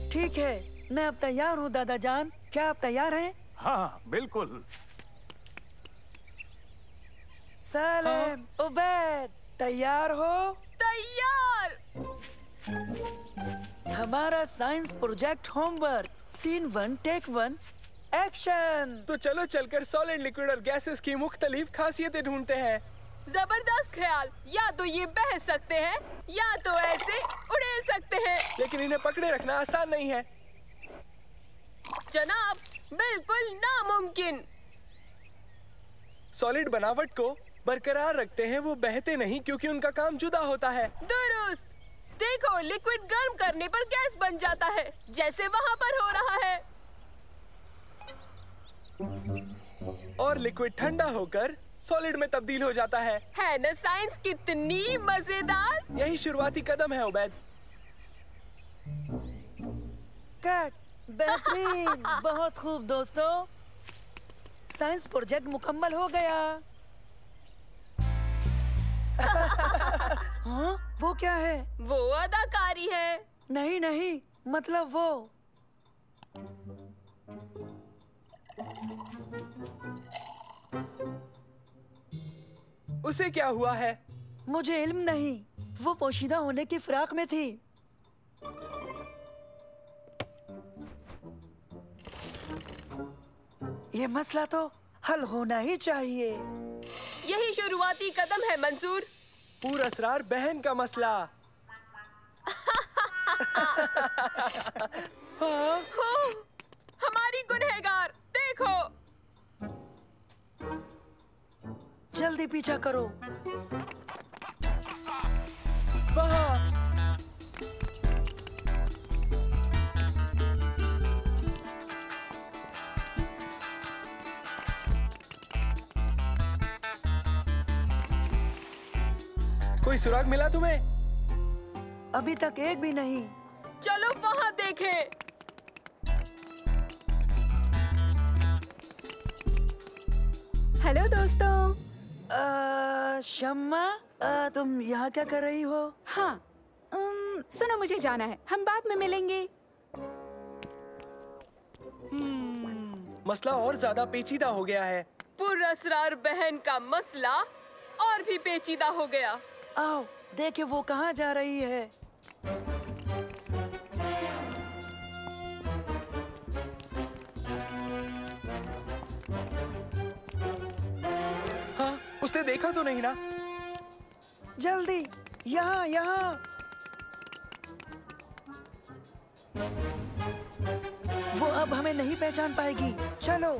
ठीक है, मैं अब तैयार हूँ दादा जान। क्या आप तैयार हैं? हाँ, बिल्कुल। सलेम, उबैद, तैयार हो? तैयार। हमारा science project homework, scene 1 take 1 action. तो चलो चलकर सॉलिड, लिक्विड और गैसेस की मुख्तलिफ खासियतें ढूंढते हैं। जबरदस्त ख्याल। या तो ये बह सकते हैं या तो ऐसे उड़ेल सकते हैं। लेकिन इन्हें पकड़े रखना आसान नहीं है। जनाब, बिल्कुल नामुमकिन। सॉलिड बनावट को बरकरार रखते हैं, वो बहते नहीं क्योंकि उनका काम जुदा होता है। दुरुस्त। देखो, लिक्विड गर्म करने पर गैस बन जाता है, जैसे वहाँ पर हो रहा है। और लिक्विड ठंडा होकर सॉलिड में तब्दील हो जाता है। है ना साइंस कितनी मजेदार। यही शुरुआती कदम है उबैद। कट, बेहतरीन, बहुत खूब दोस्तों। साइंस प्रोजेक्ट मुकम्मल हो गया। हाँ, वो क्या है? वो अदाकारी है। नहीं नहीं, मतलब वो। उसे क्या हुआ है? मुझे इल्म नहीं, वो पोशीदा होने की फिराक में थी। ये मसला तो हल होना ही चाहिए। यही शुरुआती कदम है मंसूर। पूरा असरार बहन का मसला। हाँ? हो, हमारी गुनहगार, देखो। जल्दी पीछा करो। वहाँ। कोई सुराग मिला तुम्हें? अभी तक एक भी नहीं। चलो वहाँ देखें। हेलो दोस्तों। शम्मा, तुम यहाँ क्या कर रही हो? हाँ, सुनो, मुझे जाना है, हम बाद में मिलेंगे। मसला और ज्यादा पेचीदा हो गया है। पुरअसरार बहन का मसला और भी पेचीदा हो गया। आओ देखे वो कहाँ जा रही है। हाँ, उसने देखा तो नहीं ना? जल्दी, यहाँ यहाँ। वो अब हमें नहीं पहचान पाएगी। चलो।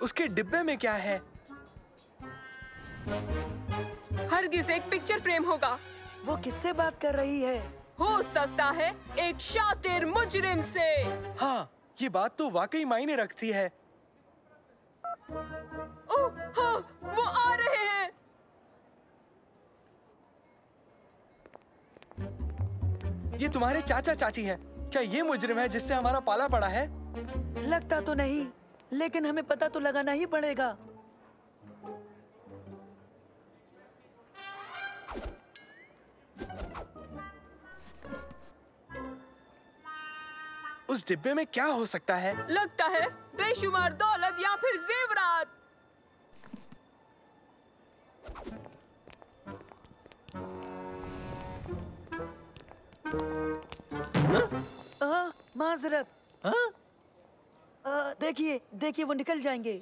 उसके डिब्बे में क्या है? हरगिज़ एक पिक्चर फ्रेम होगा। वो किससे बात कर रही है? हो सकता है एक शातिर मुजरिम से। हाँ, ये बात तो वाकई मायने रखती है। ओह, हाँ, वो आ रहे हैं। ये तुम्हारे चाचा चाची हैं। क्या ये मुजरिम है जिससे हमारा पाला पड़ा है? लगता तो नहीं, लेकिन हमें पता तो लगाना ही पड़ेगा। उस डिब्बे में क्या हो सकता है? लगता है बेशुमार दौलत या फिर जेवरात। माजरत। देखिए देखिए, वो निकल जाएंगे।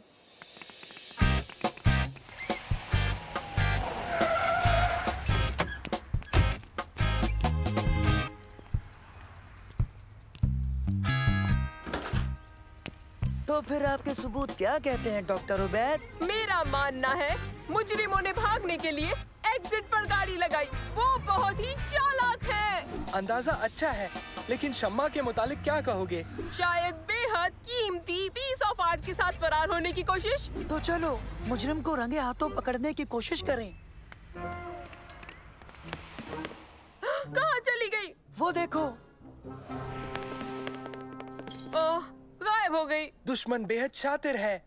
फिर आपके सबूत क्या कहते हैं डॉक्टर उबैद? मेरा मानना है मुजरिमों ने भागने के लिए एग्जिट पर गाड़ी लगाई। वो बहुत ही चालाक है। अंदाजा अच्छा है, लेकिन शम्मा के मुतालिक क्या कहोगे? शायद बेहद कीमती पीस ऑफ आर्ट के साथ फरार होने की कोशिश। तो चलो मुजरिम को रंगे हाथों पकड़ने की कोशिश करें। कहाँ चली गई? वो देखो। ओह, गायब हो गई। दुश्मन बेहद शातिर है।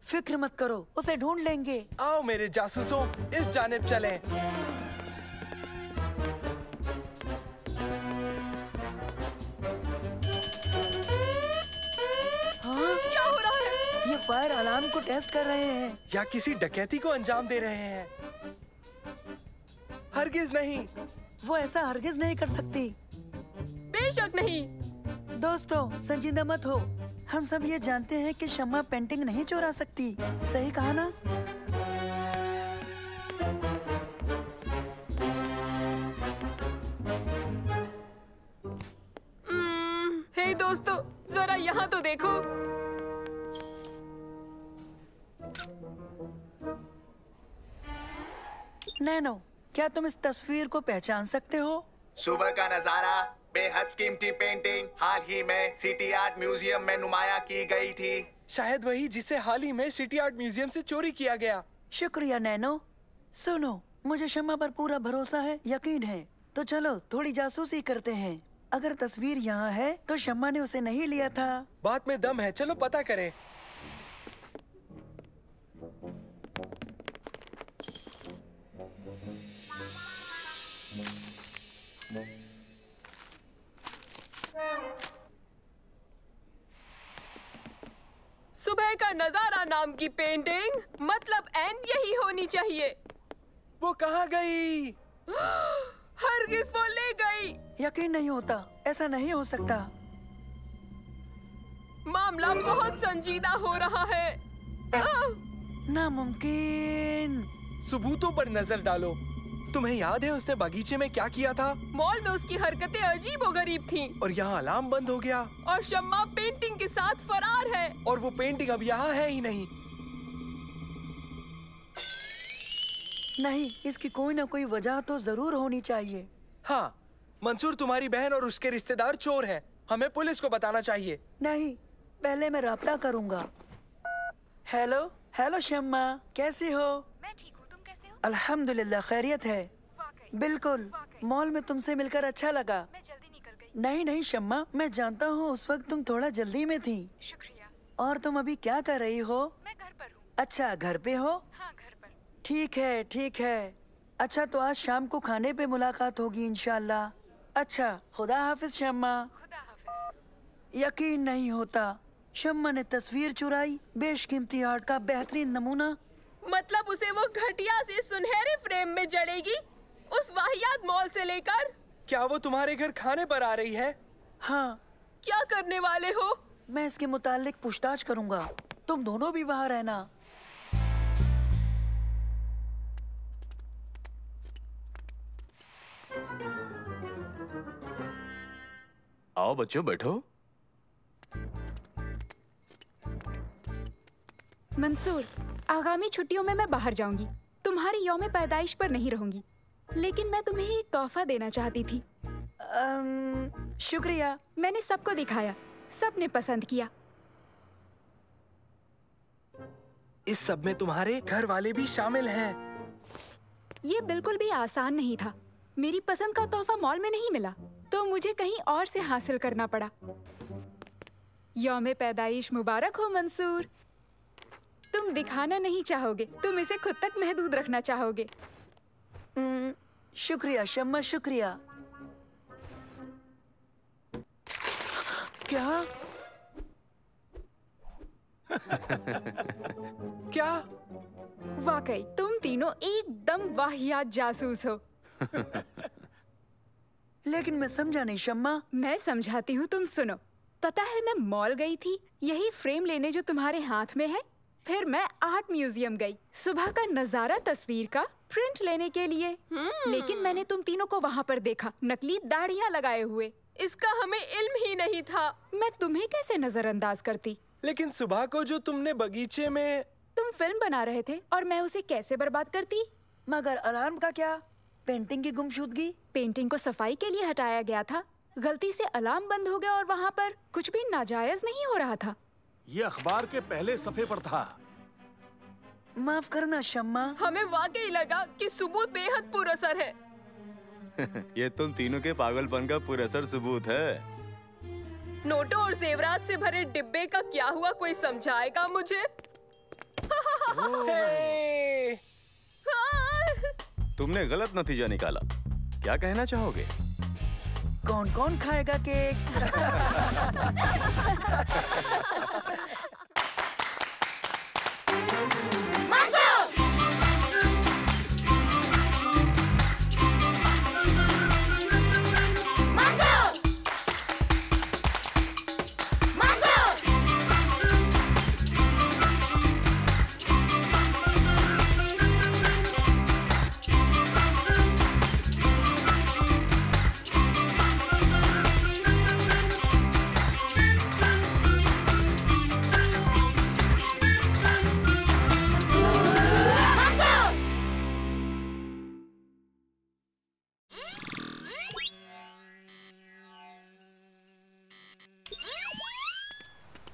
फिक्र मत करो, उसे ढूंढ लेंगे। आओ मेरे जासूसों, इस जानिब चलें। हाँ? क्या हो रहा है? ये फायर अलार्म को टेस्ट कर रहे हैं। या किसी डकैती को अंजाम दे रहे हैं। हरगिज नहीं। वो ऐसा हरगिज नहीं कर सकती। बेशक नहीं। दोस्तों, संजीदा मत हो। हम सब ये जानते हैं कि शम्मा पेंटिंग नहीं चुरा सकती। सही कहा ना? हे दोस्तों, जरा यहाँ तो देखो। नैनो, क्या तुम इस तस्वीर को पहचान सकते हो? सुबह का नजारा, बेहद कीमती पेंटिंग हाल ही में सिटी आर्ट म्यूजियम में नुमाया की गई थी। शायद वही जिसे हाल ही में सिटी आर्ट म्यूजियम से चोरी किया गया। शुक्रिया नैनो। सुनो, मुझे शम्मा पर पूरा भरोसा है, यकीन है। तो चलो थोड़ी जासूसी करते हैं। अगर तस्वीर यहाँ है तो शम्मा ने उसे नहीं लिया था। बात में दम है, चलो पता करें। सुबह का नजारा नाम की पेंटिंग, मतलब एन यही होनी चाहिए। वो कहाँ गई? हरगिज वो ले गई। यकीन नहीं होता, ऐसा नहीं हो सकता। मामला बहुत संजीदा हो रहा है। नामुमकिन। सबूतों पर नजर डालो। तुम्हें याद है उसने बगीचे में क्या किया था? मॉल में उसकी हरकतें अजीबोगरीब थीं। और यहाँ अलार्म बंद हो गया। और शम्मा पेंटिंग के साथ फरार है। और वो पेंटिंग अब यहाँ है ही नहीं। नहीं, इसकी कोई ना कोई वजह तो जरूर होनी चाहिए। हाँ, मंसूर तुम्हारी बहन और उसके रिश्तेदार चोर हैं। हमें पुलिस को बताना चाहिए। नहीं, पहले मैं राब्ता करूंगा। हेलो हेलो शम्मा, कैसी हो? मैं ठीक हूँ, तुम कैसे हो? अल्हम्दुलिल्लाह, खैरियत है। बिल्कुल, मॉल में तुमसे मिलकर अच्छा लगा। मैं जल्दी निकल गई। नहीं नहीं शम्मा, मैं जानता हूँ उस वक्त तुम थोड़ा जल्दी में थी। शुक्रिया। और तुम अभी क्या कर रही हो? मैं घर पर हूँ। अच्छा, घर पे हो? हाँ, घर पर। ठीक है ठीक है। अच्छा, तो आज शाम को खाने पे मुलाकात होगी इंशाल्लाह। अच्छा, खुदा हाफिज शम्मा। खुदा हाफिज। यकीन नहीं होता, शम्मा ने तस्वीर चुराई, बेशकीमती आर्ट का बेहतरीन नमूना। मतलब उसे वो घटिया से सुनहरे फ्रेम में जड़ेगी, उस वाहियात मॉल से लेकर। क्या वो तुम्हारे घर खाने पर आ रही है? हाँ। क्या करने वाले हो? मैं इसके मुतालिक पूछताछ करूंगा। तुम दोनों भी वहाँ रहना। आओ बच्चों, बैठो। मंसूर, आगामी छुट्टियों में मैं बाहर जाऊंगी। तुम्हारी यौम पैदाइश पर नहीं रहूंगी, लेकिन मैं तुम्हें एक तोहफा देना चाहती थी। शुक्रिया। मैंने सबको दिखाया, सबने पसंद किया। इस सब में तुम्हारे घर वाले भी शामिल हैं। ये बिल्कुल भी आसान नहीं था। मेरी पसंद का तोहफा मॉल में नहीं मिला, तो मुझे कहीं और से हासिल करना पड़ा। यौम पैदाइश मुबारक हो मंसूर। तुम दिखाना नहीं चाहोगे, तुम इसे खुद तक महदूद रखना चाहोगे। शुक्रिया शम्मा, शुक्रिया। क्या? क्या? वाकई तुम तीनों एकदम वाहियात जासूस हो। लेकिन मैं समझा नहीं शम्मा। मैं समझाती हूँ, तुम सुनो। पता है, मैं मॉल गई थी यही फ्रेम लेने जो तुम्हारे हाथ में है। फिर मैं आर्ट म्यूजियम गई, सुबह का नजारा तस्वीर का प्रिंट लेने के लिए। लेकिन मैंने तुम तीनों को वहाँ पर देखा, नकली दाढ़ियाँ लगाए हुए। इसका हमें इल्म ही नहीं था। मैं तुम्हें कैसे नजरअंदाज करती? लेकिन सुबह को जो तुमने बगीचे में... तुम फिल्म बना रहे थे और मैं उसे कैसे बर्बाद करती? मगर अलार्म का क्या? पेंटिंग की गुमशुदगी? पेंटिंग को सफाई के लिए हटाया गया था। गलती से अलार्म बंद हो गया और वहाँ पर कुछ भी नाजायज नहीं हो रहा था। ये अखबार के पहले सफ़े पर था। माफ करना शम्मा। हमें वाकई लगा कि सबूत बेहद पुरअसर है। ये तुम तीनों के पागलपन का पुरअसर सबूत है। नोटों और जेवरात से भरे डिब्बे का क्या हुआ, कोई समझाएगा मुझे? हे! तुमने गलत नतीजा निकाला। क्या कहना चाहोगे? कौन कौन खाएगा केक?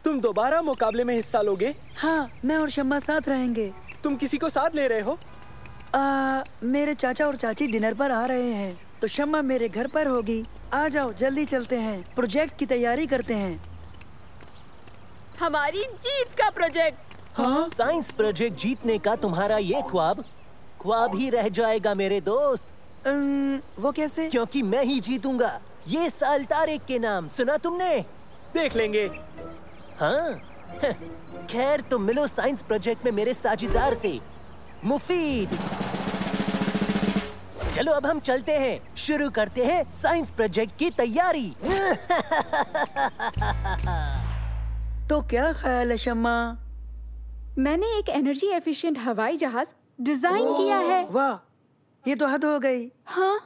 तुम दोबारा मुकाबले में हिस्सा लोगे? हाँ, मैं और शम्मा साथ रहेंगे। तुम किसी को साथ ले रहे हो? मेरे चाचा और चाची डिनर पर आ रहे हैं, तो शम्मा मेरे घर पर होगी। आ जाओ, जल्दी चलते हैं, प्रोजेक्ट की तैयारी करते हैं। हमारी जीत का प्रोजेक्ट। हाँ? साइंस प्रोजेक्ट जीतने का तुम्हारा ये ख्वाब ही रह जाएगा मेरे दोस्त। वो कैसे? क्योंकि मैं ही जीतूंगा। ये साल तारिक के नाम सुना तुमने? देख लेंगे। हाँ? खैर तुम मिलो साइंस प्रोजेक्ट में मेरे साझेदार से, मुफीद। चलो अब हम चलते हैं, शुरू करते हैं साइंस प्रोजेक्ट की तैयारी। तो क्या ख्याल है शम्मा? मैंने एक एनर्जी एफिशिएंट हवाई जहाज डिजाइन किया है। वाह, ये तो हद हो गई। हाँ?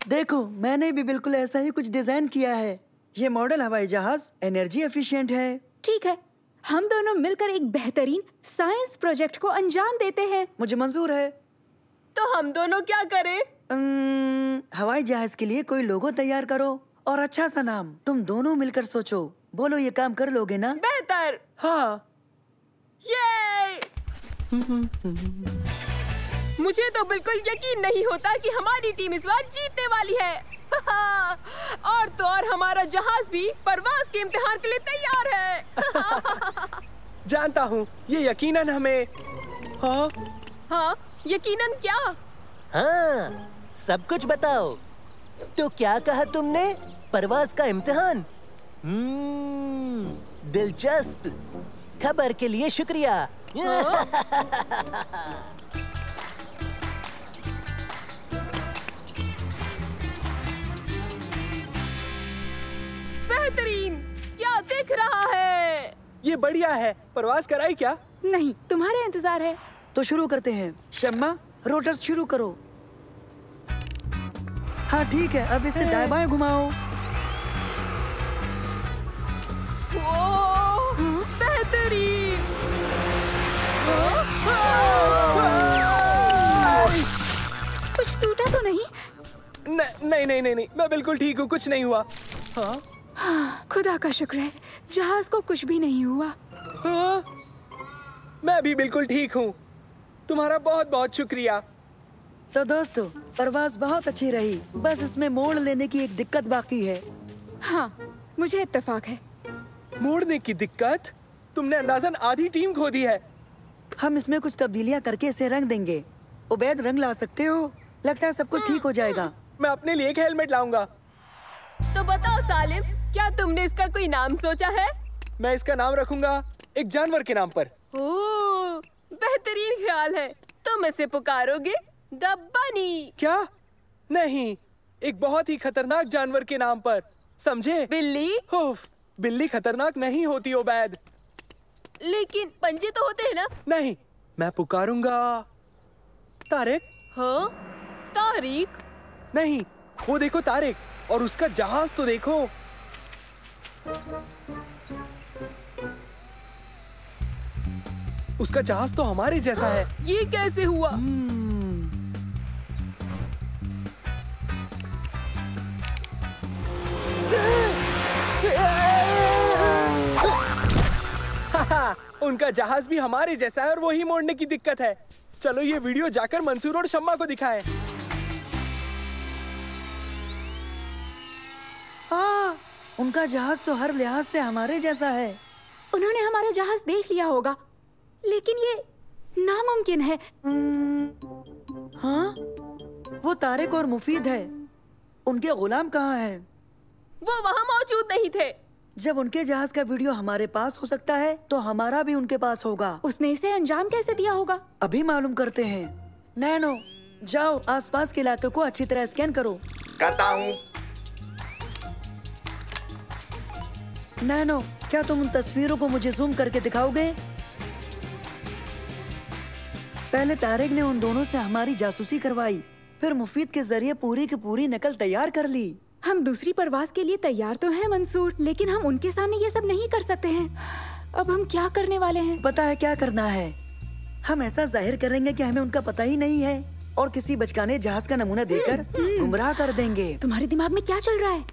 देखो, मैंने भी बिल्कुल ऐसा ही कुछ डिजाइन किया है। ये मॉडल हवाई जहाज एनर्जी एफिशिएंट है। ठीक है, हम दोनों मिलकर एक बेहतरीन साइंस प्रोजेक्ट को अंजाम देते हैं। मुझे मंजूर है। तो हम दोनों क्या करें? हवाई जहाज के लिए कोई लोगो तैयार करो और अच्छा सा नाम। तुम दोनों मिलकर सोचो। बोलो, ये काम कर लोगे ना? बेहतर। हाँ। ये मुझे तो बिल्कुल यकीन नहीं होता कि हमारी टीम इस बार जीतने वाली है। और तो और हमारा जहाज भी परवाज के इम्तिहान के लिए तैयार है। जानता हूँ, ये यकीनन हमें... हाँ? हाँ, यकीनन क्या? हाँ, सब कुछ बताओ। तो क्या कहा तुमने? परवाज का इम्तिहान? दिलचस्प। खबर के लिए शुक्रिया। बेहतरीन। क्या दिख रहा है? ये बढ़िया है। परवाज कराई क्या? नहीं, तुम्हारा इंतजार है। तो शुरू करते हैं। शम्मा, रोटर्स शुरू करो। हाँ ठीक है, अब इसे दाएं बाएं घुमाओ। ओह, बेहतरीन। कुछ टूटा तो नहीं? नहीं, मैं बिल्कुल ठीक हूँ, कुछ नहीं हुआ। हाँ? खुदा का शुक्र है, जहाज को कुछ भी नहीं हुआ। हाँ? मैं भी बिल्कुल ठीक हूँ। तुम्हारा बहुत बहुत शुक्रिया। तो दोस्तों, परवाज बहुत अच्छी रही, बस इसमें मोड़ लेने की एक दिक्कत बाकी है। हाँ, मुझे इत्तेफाक है। मोड़ने की दिक्कत? तुमने अंदाजन आधी टीम खो दी है। हम इसमें कुछ तब्दीलियां करके इसे रंग देंगे। उबैद, रंग ला सकते हो? लगता है सब कुछ ठीक हो जाएगा। मैं अपने लिए एक हेलमेट लाऊंगा। तो बताओ सालिम, क्या तुमने इसका कोई नाम सोचा है? मैं इसका नाम रखूंगा एक जानवर के नाम पर। ओह, बेहतरीन ख्याल है। तुम इसे पुकारोगे द बनी। क्या? नहीं, एक बहुत ही खतरनाक जानवर के नाम पर, समझे? बिल्ली? उफ, बिल्ली खतरनाक नहीं होती उबैद। लेकिन पंजे तो होते हैं ना? नहीं, मैं पुकारूंगा तारिक। हाँ? तारिक? नहीं, वो देखो तारिक, और उसका जहाज तो देखो। उसका जहाज तो हमारे जैसा है। ये कैसे हुआ? उनका जहाज भी हमारे जैसा है और वही मोड़ने की दिक्कत है। चलो ये वीडियो जाकर मंसूर और शम्मा को दिखाएं। उनका जहाज तो हर लिहाज से हमारे जैसा है। उन्होंने हमारा जहाज देख लिया होगा, लेकिन ये नामुमकिन है। हाँ, वो तारिक और मुफीद है। उनके गुलाम कहाँ हैं? वो वहाँ मौजूद नहीं थे। जब उनके जहाज का वीडियो हमारे पास हो सकता है, तो हमारा भी उनके पास होगा। उसने इसे अंजाम कैसे दिया होगा? अभी मालूम करते हैं। नैनो, जाओ आसपास के इलाके को अच्छी तरह स्कैन करो। करता हूँ। नैनो, क्या तुम उन तस्वीरों को मुझे जूम करके दिखाओगे? पहले तारिक ने उन दोनों से हमारी जासूसी करवाई, फिर मुफीद के जरिए पूरी की पूरी नकल तैयार कर ली। हम दूसरी परवाज के लिए तैयार तो हैं मंसूर, लेकिन हम उनके सामने ये सब नहीं कर सकते हैं। अब हम क्या करने वाले हैं? पता है क्या करना है? हम ऐसा जाहिर करेंगे कि हमें उनका पता ही नहीं है और किसी बचकाने जहाज का नमूना देकर गुमराह कर देंगे। तुम्हारे दिमाग में क्या चल रहा है?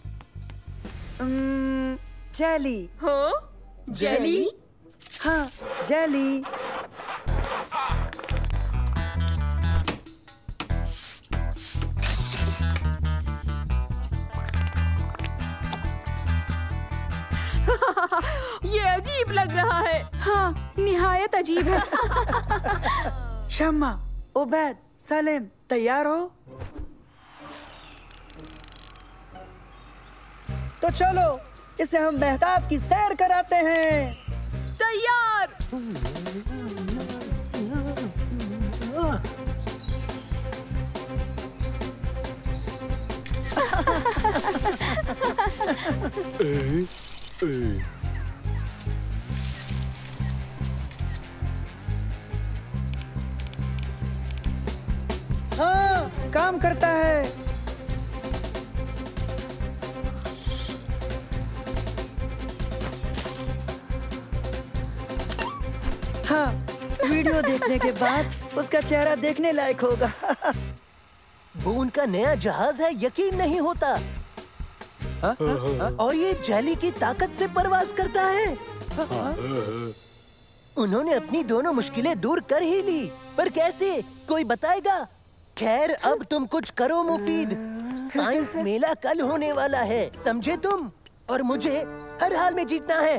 जेली। हाँ? जेली? हाँ, जेली। ये अजीब लग रहा है। हाँ, निहायत अजीब है। शम्मा, उबैद, सलीम, तैयार हो? तो चलो इसे हम मेहताब की सैर कराते हैं। तैयार। हाँ, काम करता है। हाँ, वीडियो देखने के बाद उसका चेहरा देखने लायक होगा। वो उनका नया जहाज है, यकीन नहीं होता। और ये जेली की ताकत से परवाज करता है। उन्होंने अपनी दोनों मुश्किलें दूर कर ही ली, पर कैसे? कोई बताएगा? खैर, अब तुम कुछ करो मुफीद। साइंस मेला कल होने वाला है, समझे तुम? और मुझे हर हाल में जीतना है।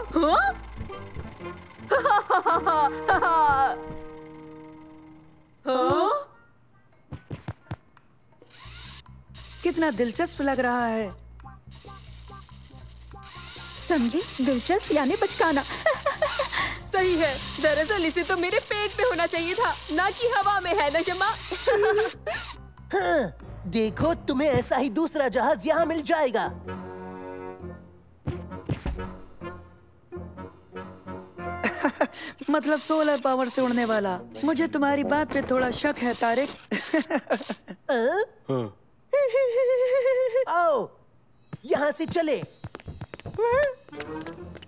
हाँ? हाँ? कितना दिलचस्प लग रहा है। समझे? दिलचस्प यानी बचकाना। सही है। दरअसल इसे तो मेरे पेट में होना चाहिए था, ना कि हवा में, है ना शम्मा? हाँ, देखो तुम्हें ऐसा ही दूसरा जहाज यहाँ मिल जाएगा। मतलब सोलर पावर से उड़ने वाला। मुझे तुम्हारी बात पे थोड़ा शक है तारिक। आओ, यहाँ से चले।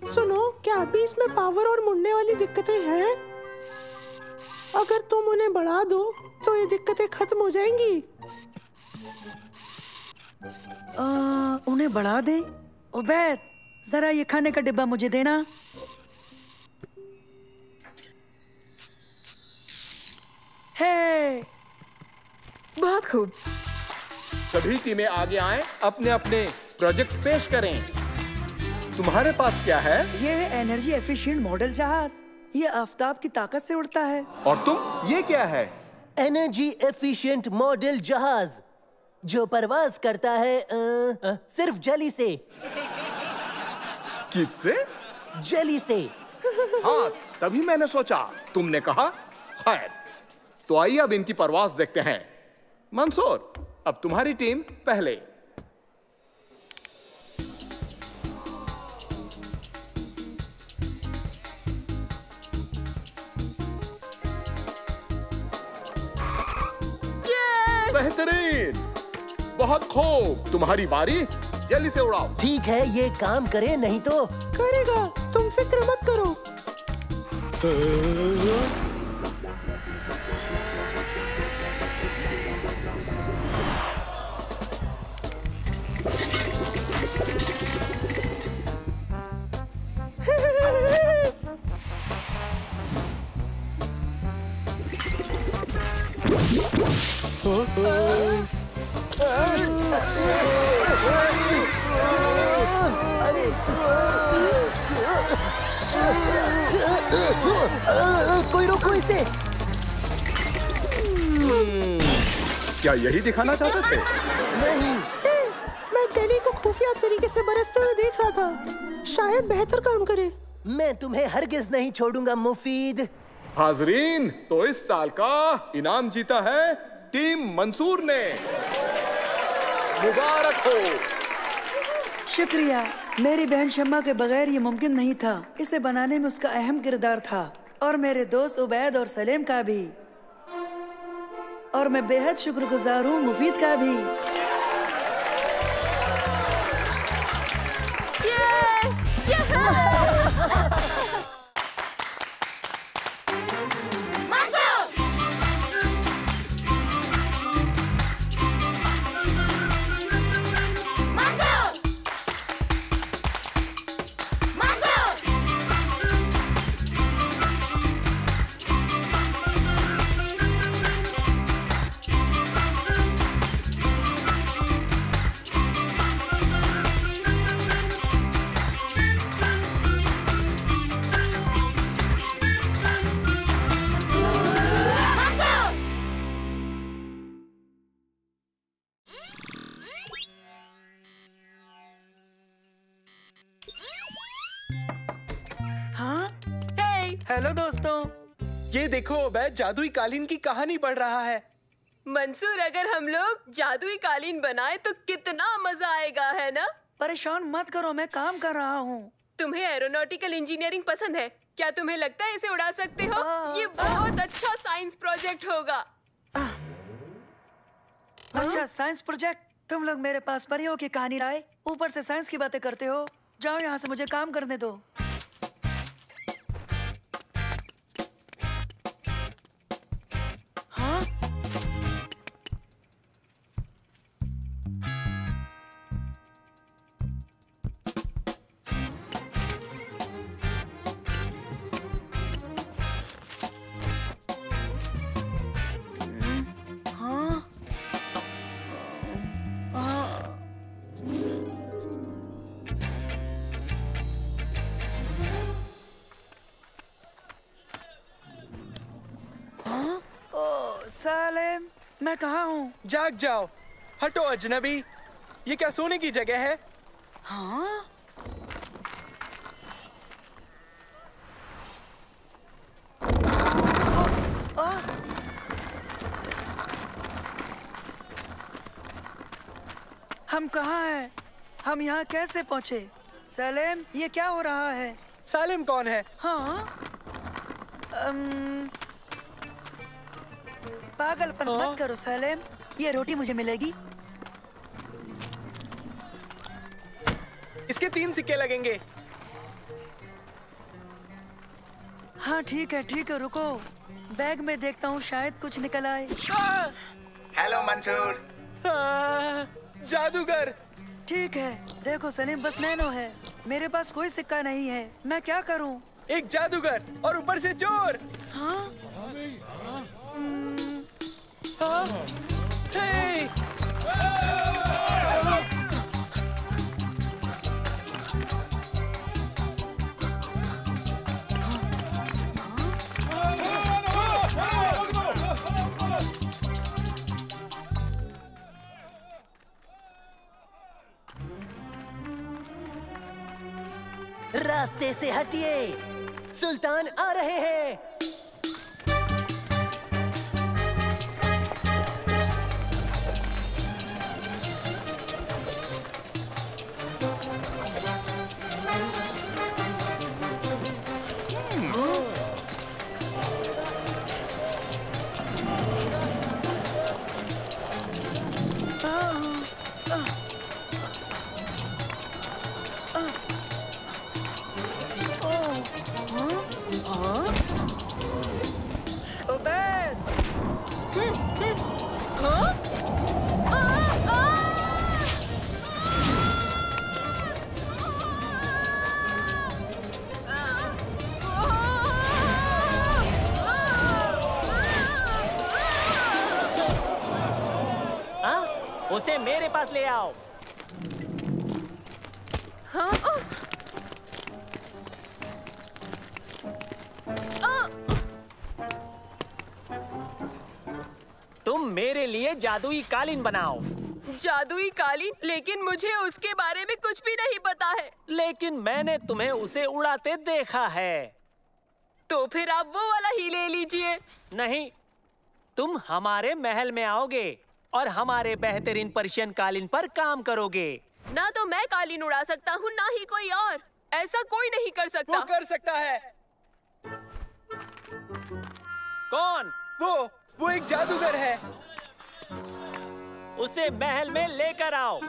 सुनो, क्या अभी इसमें पावर और मुड़ने वाली दिक्कतें हैं? अगर तुम उन्हें बढ़ा दो तो ये दिक्कतें खत्म हो जाएंगी। उन्हें बढ़ा दे? उबैद, जरा ये खाने का डिब्बा मुझे देना। है। बहुत खूब। सभी टीमें आगे आएं, अपने अपने प्रोजेक्ट पेश करें। तुम्हारे पास क्या है? ये है एनर्जी एफिशिएंट मॉडल जहाज। ये आफताब की ताकत से उड़ता है। और तुम, ये क्या है? एनर्जी एफिशिएंट मॉडल जहाज, जो परवाज करता है सिर्फ जेली से। किससे? जेली से। हाँ, तभी मैंने सोचा तुमने कहा। खैर, तो आइए अब इनकी परवाज देखते हैं। मंसूर, अब तुम्हारी टीम पहले। बेहतरीन। बहुत खूब, तुम्हारी बारी, जल्दी से उड़ाओ। ठीक है, ये काम करे नहीं तो। करेगा, तुम फिक्र मत करो। कोई रोको इसे। क्या यही दिखाना चाहते थे? नहीं, मैं जेली को खुफिया तरीके से बरसते हुए देख रहा था, शायद बेहतर काम करे। मैं तुम्हें हरगिज नहीं छोड़ूंगा मुफीद। हाजरीन, तो इस साल का इनाम जीता है टीम मंसूर ने। मुबारक हो। शुक्रिया। मेरी बहन शम्मा के बगैर ये मुमकिन नहीं था। इसे बनाने में उसका अहम किरदार था, और मेरे दोस्त उबैद और सलेम का भी, और मैं बेहद शुक्रगुजार हूँ मुफीद का भी। हेलो दोस्तों, ये देखो उबैद जादुई कालीन की कहानी पढ़ रहा है। मंसूर, अगर हम लोग जादुई कालीन बनाए तो कितना मजा आएगा, है ना? परेशान मत करो, मैं काम कर रहा हूँ। तुम्हें एरोनॉटिकल इंजीनियरिंग पसंद है? क्या तुम्हें लगता है इसे उड़ा सकते हो? ये बहुत अच्छा साइंस प्रोजेक्ट होगा। अच्छा, साइंस प्रोजेक्ट? तुम लोग मेरे पास परियों की कहानी लाए, ऊपर से साइंस की बातें करते हो। जाओ यहाँ से, मुझे काम करने दो। हाँ? सालेम, मैं कहाँ हूँ? जाग जाओ, हटो अजनबी। ये क्या सोने की जगह है? हाँ? हम कहाँ हैं? हम यहाँ कैसे पहुँचे? सलेम, ये क्या हो रहा है? सालिम कौन है? हाँ? पागलपन मत करो सलेम, ये रोटी मुझे मिलेगी। इसके 3 सिक्के लगेंगे। हाँ ठीक है, रुको, बैग में देखता हूँ, शायद कुछ निकल आए। हेलो मंसूर। जादूगर। ठीक है, देखो सलीम, बस नैनो है, मेरे पास कोई सिक्का नहीं है, मैं क्या करूँ? एक जादूगर और ऊपर से चोर। हाँ? हाँ? हे! रास्ते से हटिए, सुल्तान आ रहे हैं। उसे मेरे पास ले आओ। तुम मेरे लिए जादुई कालीन बनाओ। जादुई कालीन? लेकिन मुझे उसके बारे में कुछ भी नहीं पता है। लेकिन मैंने तुम्हें उसे उड़ाते देखा है। तो फिर आप वो वाला ही ले लीजिए। नहीं, तुम हमारे महल में आओगे और हमारे बेहतरीन पर्शियन कालीन पर काम करोगे। ना तो मैं कालीन उड़ा सकता हूँ, ना ही कोई और। ऐसा कोई नहीं कर सकता। वो कर सकता है। कौन? वो एक जादूगर है। उसे महल में लेकर आओ।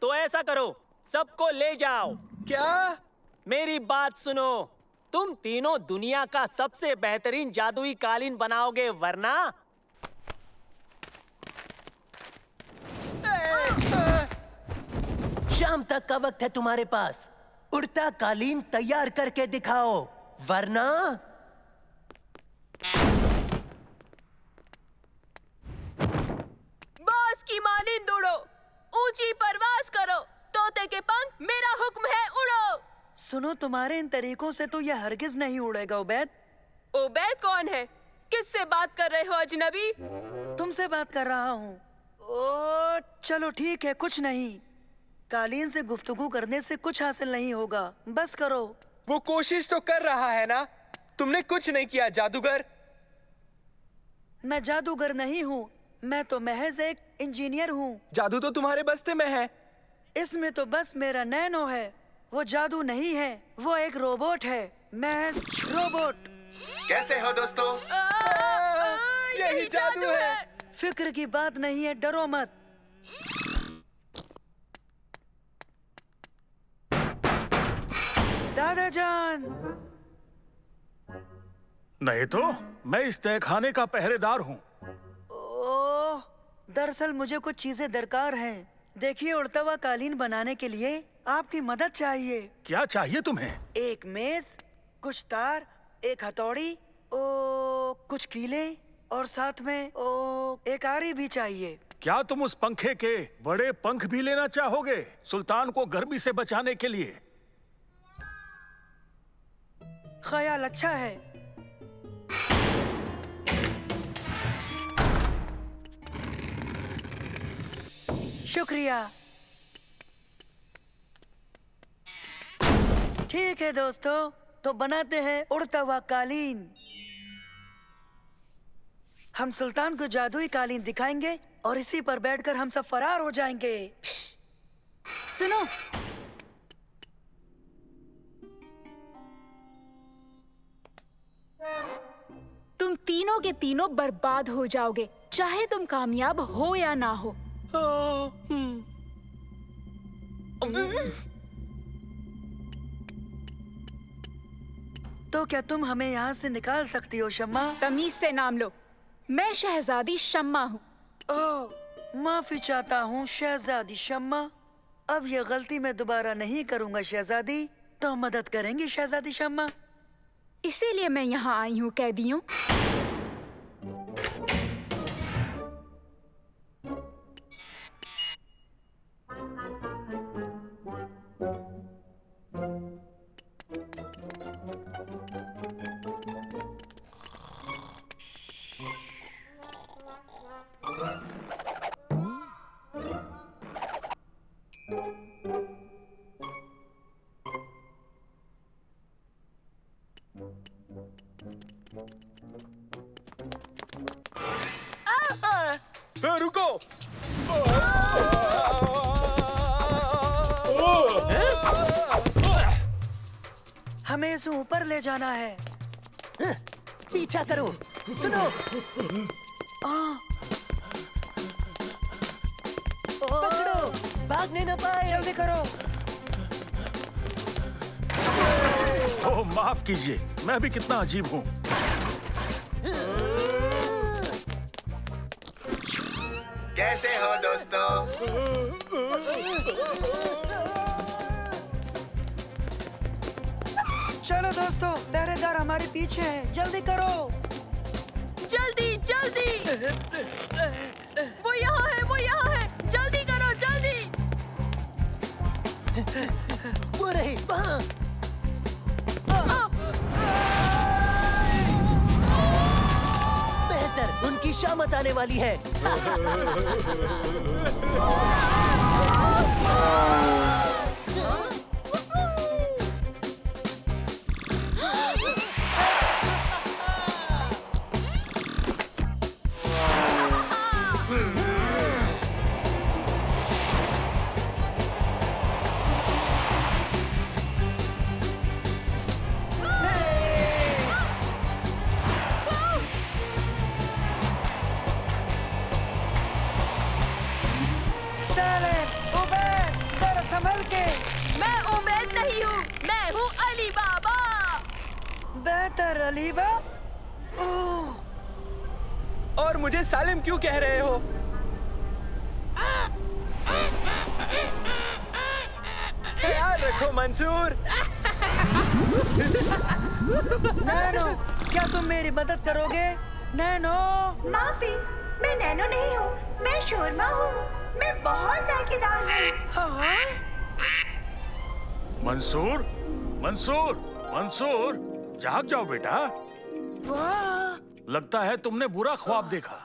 तो ऐसा करो, सबको ले जाओ। क्या? मेरी बात सुनो, तुम तीनों दुनिया का सबसे बेहतरीन जादुई कालीन बनाओगे, वरना शाम तक का वक्त है तुम्हारे पास। उड़ता कालीन तैयार करके दिखाओ, वरना बॉस की मानिंद उड़ो, ऊंची परवाज करो, तोते के पंख, मेरा हुक्म है, उड़ो। सुनो, तुम्हारे इन तरीकों से तो यह हरगिज नहीं उड़ेगा। उबैद। उबैद कौन है? किससे बात कर रहे हो अजनबी? तुमसे बात कर रहा हूँ। ओ चलो ठीक है, कुछ नहीं। कालीन से गुफ्तगू करने से कुछ हासिल नहीं होगा, बस करो। वो कोशिश तो कर रहा है ना। तुमने कुछ नहीं किया जादूगर। मैं जादूगर नहीं हूँ, मैं तो महज एक इंजीनियर हूँ। जादू तो तुम्हारे बस्ते में है। इसमें तो बस मेरा नैनो है। वो जादू नहीं है, वो एक रोबोट है, महज रोबोट। कैसे हो दोस्तों? यही जादू है। फिक्र की बात नहीं है, डरो मत। दादाजान। नहीं तो मैं इस तहखाने का पहरेदार हूँ। ओह, दरअसल मुझे कुछ चीजें दरकार हैं। देखिए, उड़ता हुआ कालीन बनाने के लिए आपकी मदद चाहिए। क्या चाहिए तुम्हें? एक मेज, कुछ तार, एक हथौड़ी, कुछ कीले और साथ में एक आरी भी चाहिए। क्या तुम उस पंखे के बड़े पंख भी लेना चाहोगे, सुल्तान को गर्मी से बचाने के लिए? ख्याल अच्छा है। शुक्रिया। ठीक है दोस्तों, तो बनाते हैं उड़ता हुआ कालीन। हम सुल्तान को जादुई कालीन दिखाएंगे और इसी पर बैठकर हम सब फरार हो जाएंगे। सुनो, तुम तीनों के तीनों बर्बाद हो जाओगे, चाहे तुम कामयाब हो या ना हो। तो क्या तुम हमें यहाँ से निकाल सकती हो शम्मा? तमीज से नाम लो, मैं शहजादी शम्मा हूँ। ओह, माफी चाहता हूँ शहजादी शम्मा। अब ये गलती मैं दोबारा नहीं करूँगा शहजादी। तो मदद करेंगी शहजादी शम्मा? इसीलिए मैं यहाँ आई हूँ कैदियों। रुको। हमें इसे ऊपर ले जाना है। पीछा करो। सुनो, लगने न पाए। जल्दी करो। ओह माफ कीजिए, मैं भी कितना अजीब हूँ। कैसे हो दोस्तों? चलो दोस्तों, पहरेदार हमारे पीछे है, जल्दी करो। जल्दी जल्दी, वो यहाँ है, वो यहाँ है, जल्दी करो जल्दी। वो रहे वहाँ। बेहतर, उनकी शामत आने वाली है। अलीबा? और मुझे सालिम क्यों कह रहे हो? ख्याल रखो मंसूर। नैनो, क्या तुम मेरी मदद करोगे? नैनो। माफी, मैं नैनो नहीं हूँ, मैं शोरमा हूँ। मैं बहुत जायकेदार हूँ। मंसूर, मंसूर, मंसूर, जाग जाओ बेटा। वाह! लगता है तुमने बुरा ख्वाब देखा।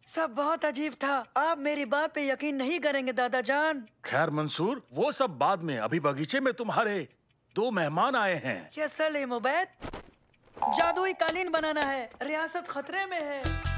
सब बहुत अजीब था। आप मेरी बात पे यकीन नहीं करेंगे दादा जान। खैर मंसूर, वो सब बाद में। अभी बगीचे में तुम्हारे 2 मेहमान आए हैं। यस सलीम उबैद, जादुई कालीन बनाना है, रियासत खतरे में है।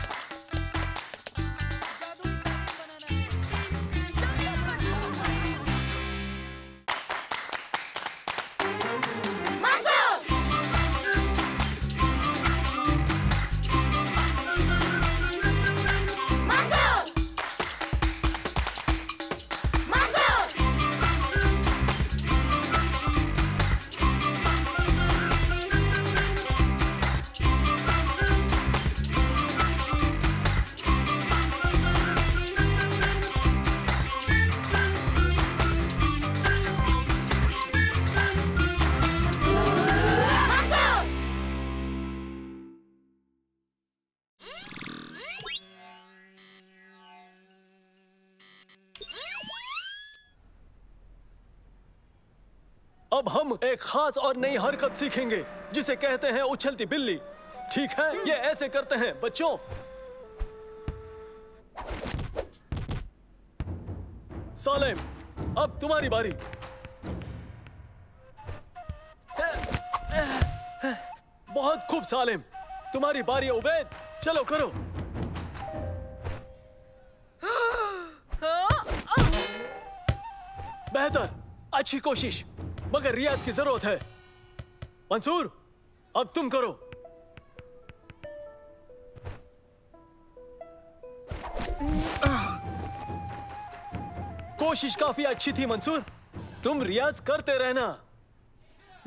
अब हम एक खास और नई हरकत सीखेंगे जिसे कहते हैं उछलती बिल्ली। ठीक है, ये ऐसे करते हैं बच्चों। सालेम, अब तुम्हारी बारी। बहुत खूब सालेम, तुम्हारी बारी है उबैद, चलो करो। बेहतर, अच्छी कोशिश, मगर रियाज की जरूरत है। मंसूर, अब तुम करो। कोशिश काफी अच्छी थी मंसूर, तुम रियाज करते रहना।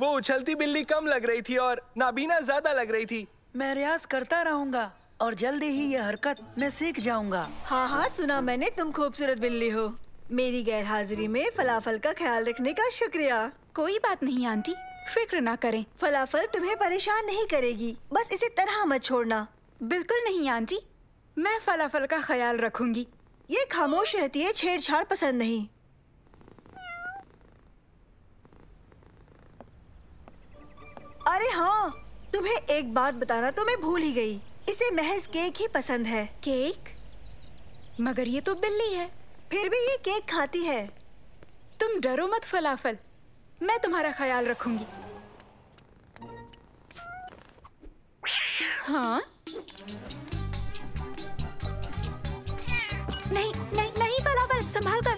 वो उछलती बिल्ली कम लग रही थी और नाबीना ज्यादा लग रही थी। मैं रियाज करता रहूंगा और जल्दी ही ये हरकत मैं सीख जाऊंगा। हाँ हाँ, सुना मैंने, तुम खूबसूरत बिल्ली हो। मेरी गैरहाजिरी में फलाफल का ख्याल रखने का शुक्रिया। कोई बात नहीं आंटी, फिक्र ना करें। फलाफल तुम्हें परेशान नहीं करेगी, बस इसे तरह मत छोड़ना। बिल्कुल नहीं आंटी, मैं फलाफल का ख्याल रखूंगी। ये खामोश रहती है, छेड़छाड़ पसंद नहीं। अरे हाँ, तुम्हें एक बात बताना तो मैं भूल ही गई। इसे महज केक ही पसंद है। केक? मगर ये तो बिल्ली है। फिर भी ये केक खाती है। तुम डरो मत फलाफल, मैं तुम्हारा ख्याल रखूंगी। हाँ? नहीं नहीं नहीं फलाफल, संभाल कर।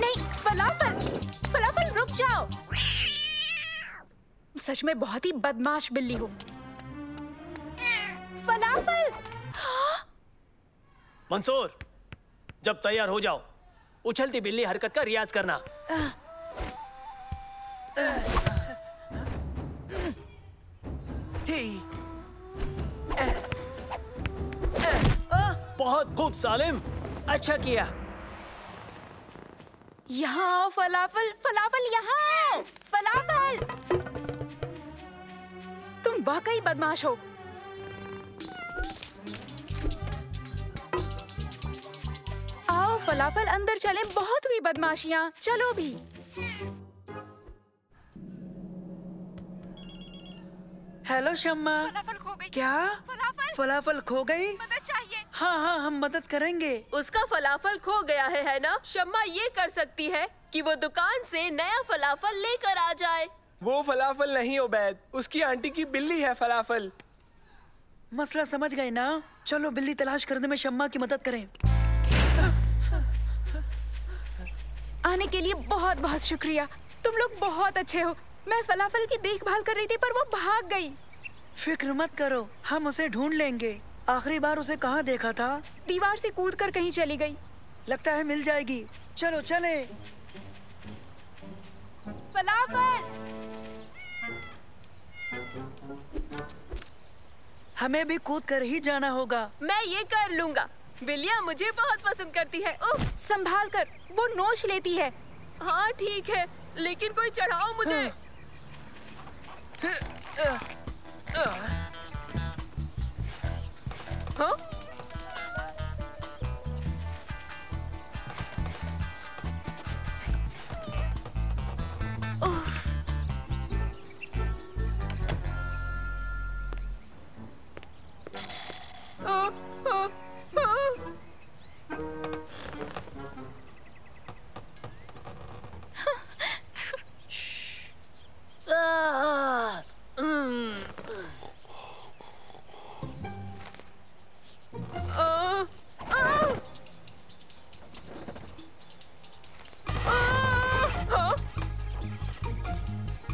नहीं फलाफल, फलाफल रुक जाओ। सच में बहुत ही बदमाश बिल्ली हो। फलाफल! मंसूर, जब तैयार हो जाओ, उछलती बिल्ली हरकत का रियाज करना। बहुत खूब सालिम, अच्छा किया। यहाँ आओ फलाफल, फलाफल यहाँ आओ, फलाफल! तुम वाकई बदमाश हो। आओ फलाफल, अंदर चलें, बहुत हुई बदमाशियाँ, चलो भी। हेलो शम्मा। क्या फलाफल खो गई? मदद चाहिए। हाँ हाँ, हम मदद करेंगे। उसका फलाफल खो गया है ना? शम्मा ये कर सकती है कि वो दुकान से नया फलाफल लेकर आ जाए। वो फलाफल नहीं उबैद, उसकी आंटी की बिल्ली है फलाफल। मसला समझ गए ना? चलो बिल्ली तलाश करने में शम्मा की मदद करें। आने के लिए बहुत बहुत शुक्रिया, तुम लोग बहुत अच्छे हो। मैं फलाफल की देखभाल कर रही थी पर वो भाग गई। फिक्र मत करो, हम उसे ढूंढ लेंगे। आखिरी बार उसे कहाँ देखा था? दीवार से कूदकर कहीं चली गई। लगता है मिल जाएगी, चलो चले। फलाफल! हमें भी कूद कर ही जाना होगा। मैं ये कर लूँगा, बिल्लियाँ मुझे बहुत पसंद करती है। ओह, संभाल कर, वो नोच लेती है। हाँ ठीक है, लेकिन कोई चढ़ाओ मुझे। हाँ?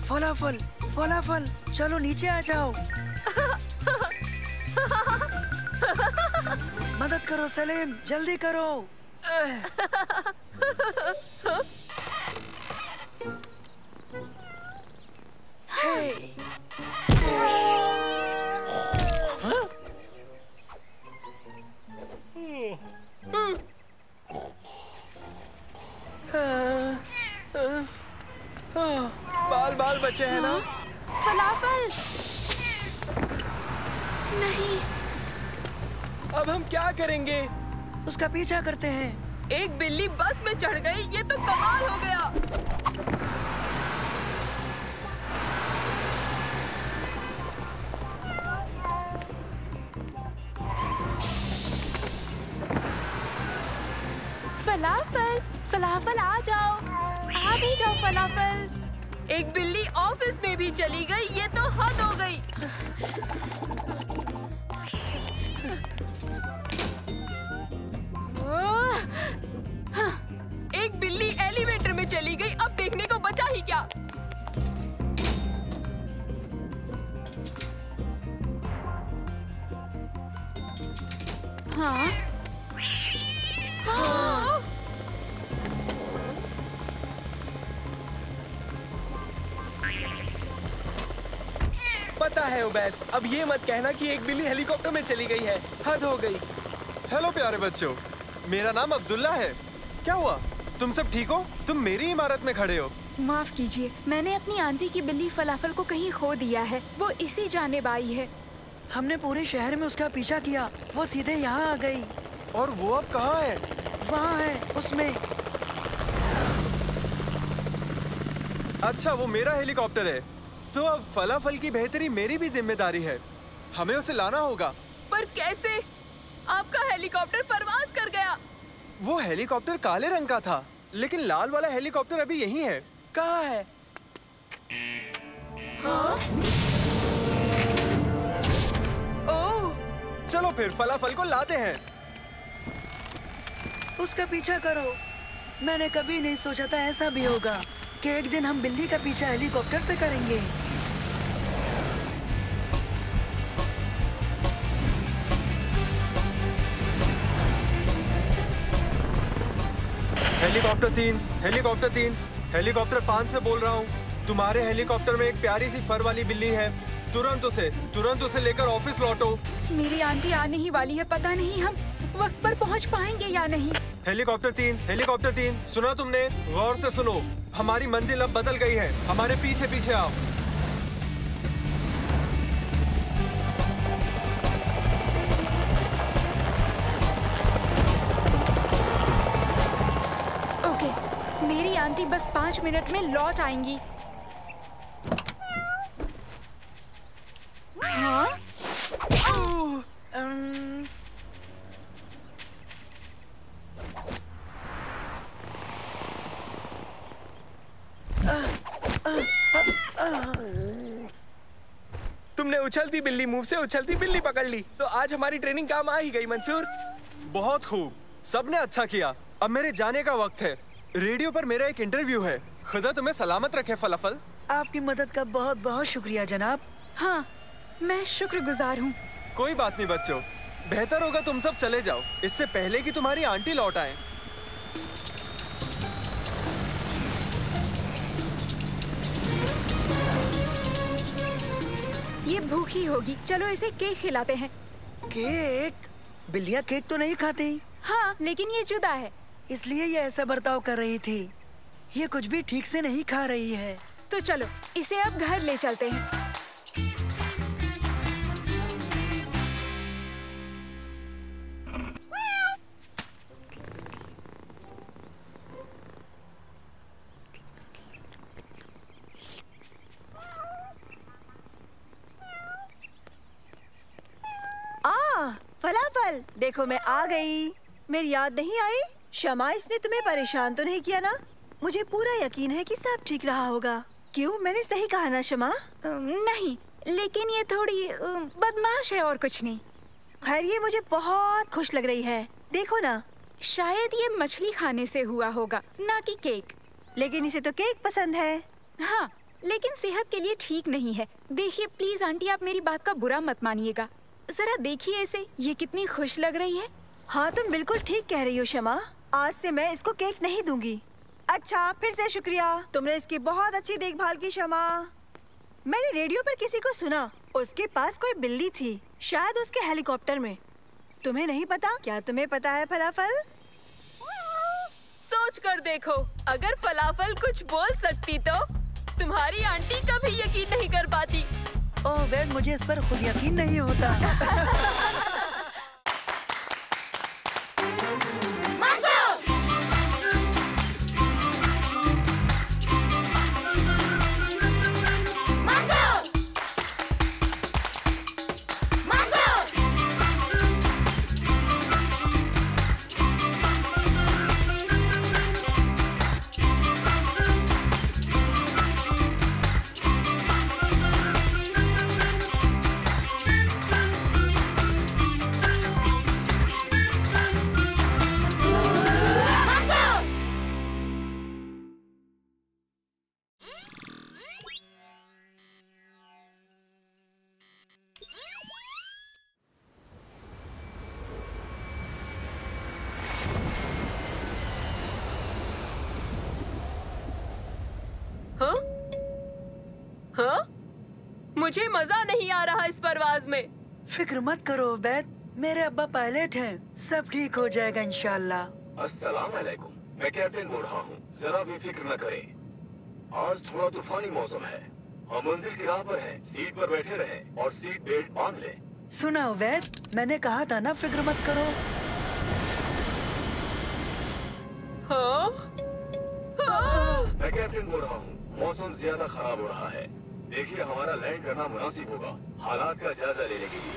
फलाफल, फलाफल, चलो नीचे आ जाओ। मदद करो सलीम, जल्दी करो। बाल बाल बचे हैं ना? फलाफल! नहीं। अब हम क्या करेंगे? उसका पीछा करते हैं। एक बिल्ली बस में चढ़ गई, ये तो कमाल हो गया। फलाफल, फलाफल आ जाओ, आ भी जाओ फलाफल। एक बिल्ली ऑफिस में भी चली गई, ये तो हद हो गई। एक बिल्ली एलिवेटर में चली गई, अब देखने को बचा ही क्या। हाँ? हाँ? पता है उबैद, अब ये मत कहना कि एक बिल्ली हेलीकॉप्टर में चली गई है। हद हो गई। हेलो प्यारे बच्चों, मेरा नाम अब्दुल्ला है। क्या हुआ, तुम सब ठीक हो? तुम मेरी इमारत में खड़े हो। माफ कीजिए, मैंने अपनी आंटी की बिल्ली फलाफल को कहीं खो दिया है। वो इसी जानिब आई है। हमने पूरे शहर में उसका पीछा किया, वो सीधे यहाँ आ गई। और वो अब कहाँ है? वहाँ है, उसमें। अच्छा, वो मेरा हेलीकॉप्टर है, तो अब फलाफल की बेहतरी मेरी भी जिम्मेदारी है। हमें उसे लाना होगा। पर कैसे? आपका हेलीकॉप्टर परवाज कर गया। वो हेलीकॉप्टर काले रंग का था, लेकिन लाल वाला हेलीकॉप्टर अभी यहीं है। कहाँ है? हाँ? ओह! चलो फिर फलाफल को लाते हैं। उसका पीछा करो। मैंने कभी नहीं सोचा था ऐसा भी होगा कि एक दिन हम बिल्ली का पीछा हेलीकॉप्टर से करेंगे। हेलीकॉप्टर 3, हेलीकॉप्टर 3, हेलीकॉप्टर 5 से बोल रहा हूँ। तुम्हारे हेलीकॉप्टर में एक प्यारी सी फर वाली बिल्ली है। तुरंत उसे लेकर ऑफिस लौटो। मेरी आंटी आने ही वाली है, पता नहीं हम वक्त पर पहुंच पाएंगे या नहीं। हेलीकॉप्टर 3, सुना तुमने? गौर से सुनो, हमारी मंजिल अब बदल गई है। हमारे पीछे पीछे आओ। ओके, मेरी आंटी बस 5 मिनट में लौट आएंगी। हाँ? तुमने उछलती बिल्ली मूव से उछलती बिल्ली पकड़ ली, तो आज हमारी ट्रेनिंग काम आ ही गई मंसूर। बहुत खूब, सबने अच्छा किया। अब मेरे जाने का वक्त है। रेडियो पर मेरा एक इंटरव्यू है। खुदा तुम्हें सलामत रखे फलाफल। आपकी मदद का बहुत बहुत शुक्रिया जनाब। हाँ, मैं शुक्रगुजार हूँ। कोई बात नहीं बच्चों, बेहतर होगा तुम सब चले जाओ, इससे पहले कि तुम्हारी आंटी लौट आए। ये भूखी होगी, चलो इसे केक खिलाते हैं। केक? बिल्लियाँ केक तो नहीं खाती। हाँ, लेकिन ये जुदा है, इसलिए ये ऐसा बर्ताव कर रही थी। ये कुछ भी ठीक से नहीं खा रही है। तो चलो इसे अब घर ले चलते हैं। फलाफल, देखो मैं आ गई। मेरी याद नहीं आई? शमा, इसने तुम्हें परेशान तो नहीं किया ना? मुझे पूरा यकीन है कि सब ठीक रहा होगा। क्यों, मैंने सही कहा ना शमा? नहीं, लेकिन ये थोड़ी बदमाश है और कुछ नहीं। खैर, ये मुझे बहुत खुश लग रही है। देखो ना, शायद ये मछली खाने से हुआ होगा, ना कि केक। लेकिन इसे तो केक पसंद है। हाँ, लेकिन सेहत के लिए ठीक नहीं है। देखिए प्लीज आंटी, आप मेरी बात का बुरा मत मानिएगा। जरा देखिए इसे, ये कितनी खुश लग रही है। हाँ, तुम बिल्कुल ठीक कह रही हो शमा। आज से मैं इसको केक नहीं दूंगी। अच्छा, फिर से शुक्रिया, तुमने इसकी बहुत अच्छी देखभाल की शमा। मैंने रेडियो पर किसी को सुना, उसके पास कोई बिल्ली थी, शायद उसके हेलीकॉप्टर में। तुम्हें नहीं पता? क्या तुम्हें पता है फलाफल? सोच कर देखो, अगर फलाफल कुछ बोल सकती तो तुम्हारी आंटी कभी यकीन नहीं कर पाती। ओह बेन, मुझे इस पर खुद यकीन नहीं होता। हाँ? मुझे मजा नहीं आ रहा इस परवाज में। फिक्र मत करो बैद, मेरे अब्बा पायलट हैं, सब ठीक हो जाएगा इंशाल्लाह। अस्सलाम वालेकुम, मैं कैप्टन बोल रहा हूँ। जरा भी फिक्र न करें, आज थोड़ा तूफानी मौसम है। हम मंजिल की राह पर हैं, सीट पर बैठे रहें और सीट बेल्ट बांध लें। सुना उबैद, मैंने कहा था ना फिक्र मत करो। हाँ? मैं कैप्टन बोल रहा हूँ, मौसम ज्यादा खराब हो रहा है। देखिए, हमारा लैंड करना मुनासिब होगा, हालात का जायजा लेने के लिए।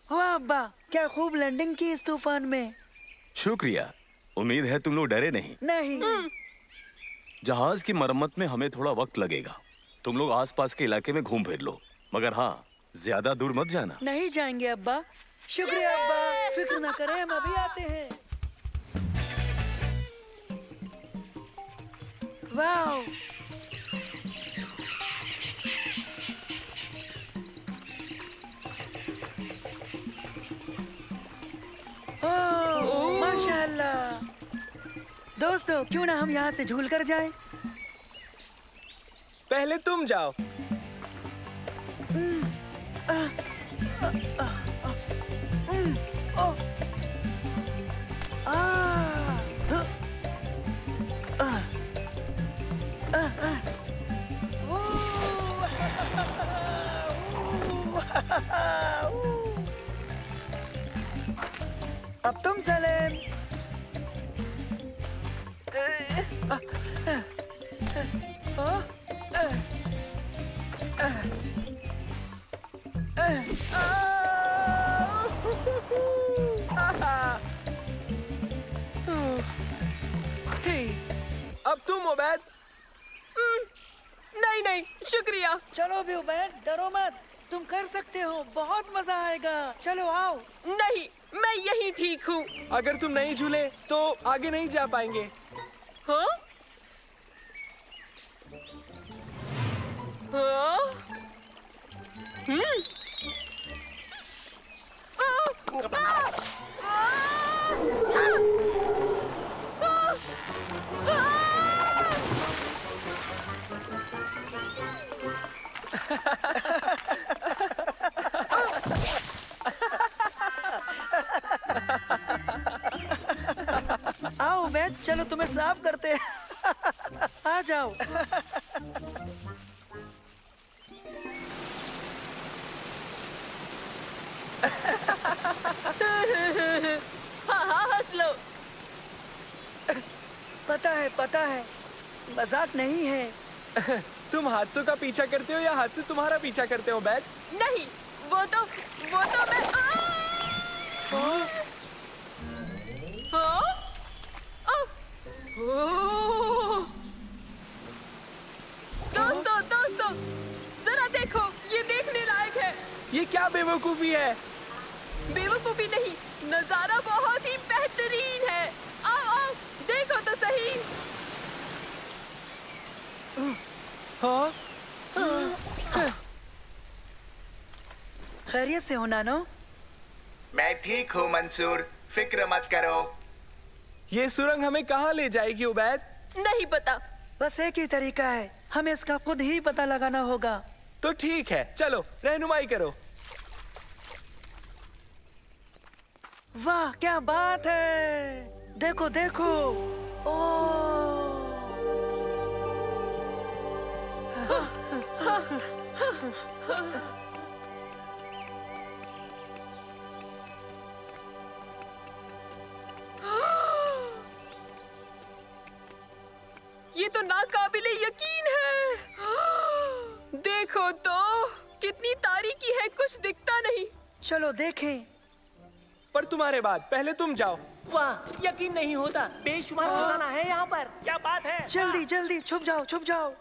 वाह अब्बा, क्या खूब लैंडिंग की इस तूफान में। शुक्रिया, उम्मीद है तुम लोग डरे नहीं। नहीं। जहाज की मरम्मत में हमें थोड़ा वक्त लगेगा। तुम लोग आसपास के इलाके में घूम फिर लो, मगर हाँ, ज्यादा दूर मत जाना। नहीं जाएंगे अब्बा। शुक्रिया अब्बा, फिक्र ना करें, हम अभी आते हैं। वाओ! ओह, माशाल्लाह! दोस्तों, क्यों ना हम यहाँ से झूल कर जाएं? पहले तुम जाओ। अब तुम सलेम। अब तुम उबैद। नहीं नहीं, शुक्रिया। चलो भी उबैद, डरो मत, तुम कर सकते हो, बहुत मजा आएगा। चलो आओ। नहीं, मैं यहीं ठीक हूँ। अगर तुम नहीं झूले तो आगे नहीं जा पाएंगे। हाँ? हाँ? आओ उबैद, चलो तुम्हें साफ करते हैं। आ जाओ। हाँ हाँ, हंस लो। पता है, मजाक नहीं है। तुम हादसों का पीछा करते हो या हादसे तुम्हारा पीछा करते हो बैग? नहीं, वो तो मैं दोस्तों, जरा देखो, ये देखने लायक है। ये क्या बेवकूफी है? बेवकूफी नहीं, नजारा बहुत ही बेहतरीन है। आओ, देखो तो सही। हाँ? खैरियत से हो नानो? मैं ठीक हूँ मंसूर, फिक्र मत करो। ये सुरंग हमें कहाँ ले जाएगी उबैद? नहीं पता। बस एक ही तरीका है, हमें इसका खुद ही पता लगाना होगा। तो ठीक है, चलो रहनुमाई करो। वाह, क्या बात है! देखो देखो। ये तो नाकाबिले यकीन है। देखो तो, कितनी तारीकी है, कुछ दिखता नहीं। चलो देखें। पर तुम्हारे बाद, पहले तुम जाओ। वाह, यकीन नहीं होता, बेशुमार खजाना है यहाँ पर। क्या बात है? जल्दी जल्दी छुप जाओ, छुप जाओ।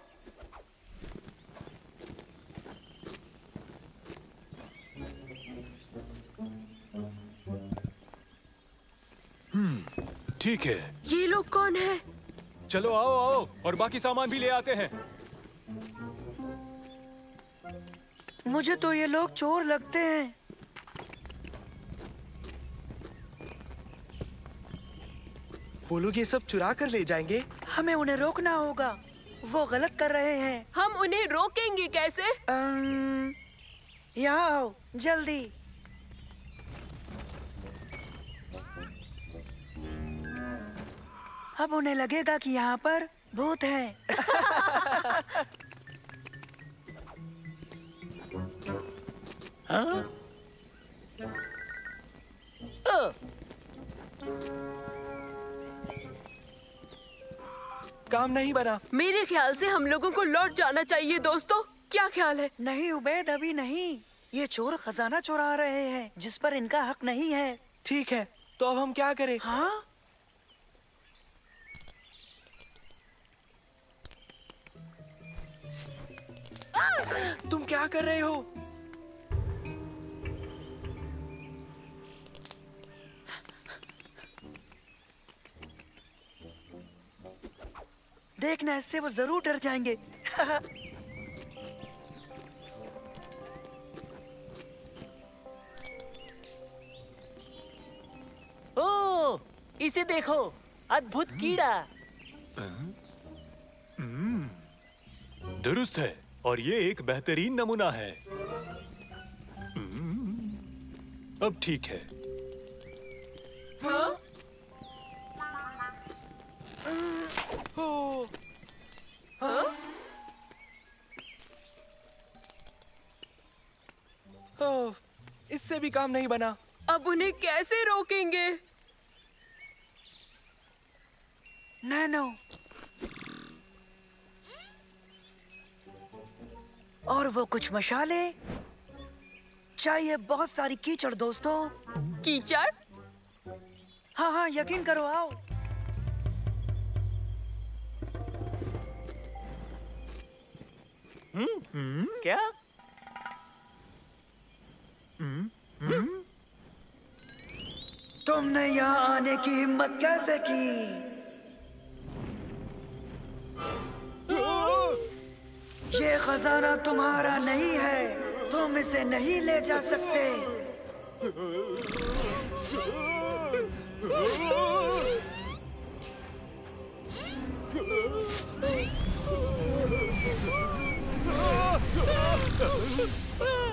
ठीक है। ये लोग कौन है? चलो आओ और बाकी सामान भी ले आते हैं। मुझे तो ये लोग चोर लगते हैं। वो लोग ये सब चुरा कर ले जाएंगे। हमें उन्हें रोकना होगा, वो गलत कर रहे हैं। हम उन्हें रोकेंगे कैसे? यहाँ आओ, जल्दी। अब उन्हें लगेगा कि यहाँ पर भूत है। हाँ? काम नहीं बना। मेरे ख्याल से हम लोगों को लौट जाना चाहिए दोस्तों। क्या ख्याल है? नहीं उबैद, अभी नहीं। ये चोर खजाना चुरा रहे हैं जिस पर इनका हक नहीं है। ठीक है, तो अब हम क्या करें? हाँ? तुम क्या कर रहे हो? देखना, इससे वो जरूर डर जाएंगे। ओह, इसे देखो, अद्भुत कीड़ा। दुरुस्त है और ये एक बेहतरीन नमूना है। अब ठीक है। हाँ? हाँ? इससे भी काम नहीं बना। अब उन्हें कैसे रोकेंगे? नैनो, और वो कुछ मशाले चाहिए, बहुत सारी कीचड़ दोस्तों। कीचड़? हाँ हाँ, यकीन करो, आओ। क्या? तुमने यहाँ आने की हिम्मत कैसे की? ये खजाना तुम्हारा नहीं है, तुम इसे नहीं ले जा सकते।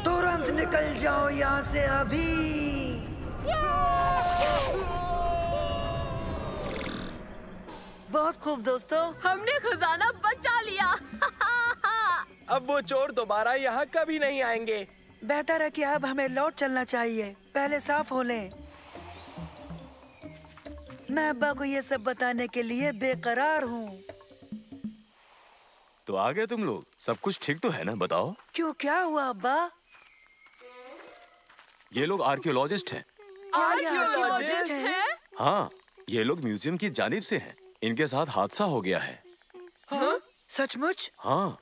तुरंत निकल जाओ यहाँ से अभी। बहुत खूब दोस्तों, हमने खजाना बचा लिया। अब वो चोर दोबारा यहाँ कभी नहीं आएंगे। बेहतर है कि अब हमें लौट चलना चाहिए, पहले साफ हो लें। मैं अब्बा को ये सब बताने के लिए बेकरार हूँ। तो आ गए तुम लोग? सब कुछ ठीक तो है ना? बताओ। क्यों, क्या हुआ अब्बा? ये लोग आर्कियोलॉजिस्ट हैं। आर्कियोलॉजिस्ट हैं? हाँ, ये लोग म्यूजियम की जानिब से हैं। इनके साथ हादसा हो गया है। हाँ? सचमुच? हाँ,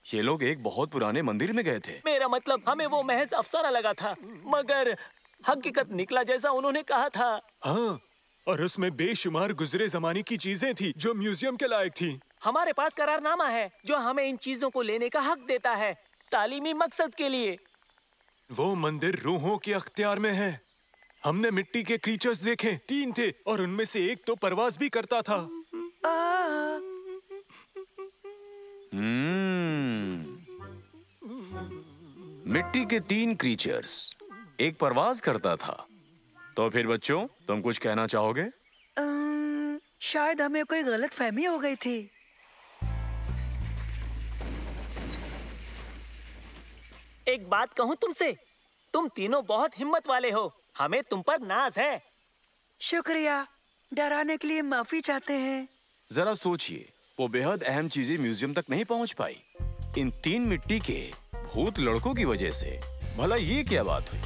ये लोग एक बहुत पुराने मंदिर में गए थे। मेरा मतलब, हमें वो महज अफसाना लगा था, मगर हकीकत निकला जैसा उन्होंने कहा था। हाँ, और उसमें बेशुमार गुजरे जमाने की चीजें थी जो म्यूजियम के लायक थी। हमारे पास करारनामा है जो हमें इन चीजों को लेने का हक देता है, तालीमी मकसद के लिए। वो मंदिर रूहों के अख्तियार में है। हमने मिट्टी के क्रीचर्स देखे, 3 थे, और उनमें से एक तो परवाज भी करता था। मिट्टी के 3 क्रीचर्स, एक परवाज करता था। तो फिर बच्चों, तुम कुछ कहना चाहोगे? शायद हमें कोई गलतफहमी हो गई थी। एक बात कहूँ तुमसे, तुम तीनों बहुत हिम्मत वाले हो, हमें तुम पर नाज है। शुक्रिया, डराने के लिए माफी चाहते हैं। जरा सोचिए, वो बेहद अहम चीजें म्यूजियम तक नहीं पहुंच पाई इन 3 मिट्टी के भूत लड़कों की वजह से। भला ये क्या बात हुई?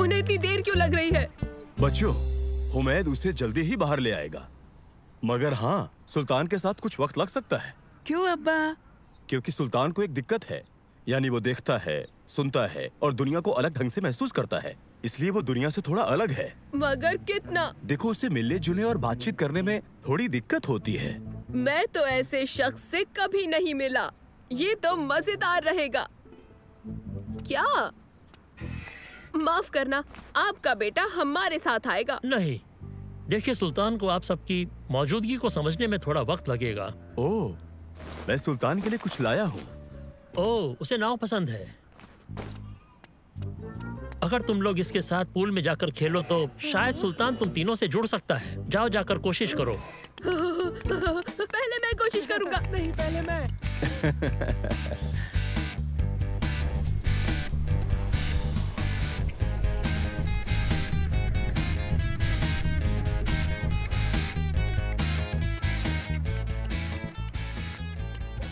उन्हें इतनी देर क्यों लग रही है? बच्चों, हुमैद उसे जल्दी ही बाहर ले आएगा, मगर हाँ, सुल्तान के साथ कुछ वक्त लग सकता है। क्यों अब्बा? क्योंकि सुल्तान को एक दिक्कत है, यानी वो देखता है, सुनता है और दुनिया को अलग ढंग से महसूस करता है, इसलिए वो दुनिया से थोड़ा अलग है। मगर कितना? देखो, उसे मिलने जुलने और बातचीत करने में थोड़ी दिक्कत होती है। मैं तो ऐसे शख्स से कभी नहीं मिला, ये तो मजेदार रहेगा। क्या? माफ करना, आपका बेटा हमारे साथ आएगा। नहीं, देखिए सुल्तान को आप सबकी मौजूदगी को समझने में थोड़ा वक्त लगेगा। ओह, मैं सुल्तान के लिए कुछ लाया हूँ। ओह, उसे नाव पसंद है। अगर तुम लोग इसके साथ पूल में जाकर खेलो तो शायद सुल्तान तुम तीनों से जुड़ सकता है। जाओ जाकर कोशिश करो। पहले मैं कोशिश करूंगा। नहीं, पहले मैं।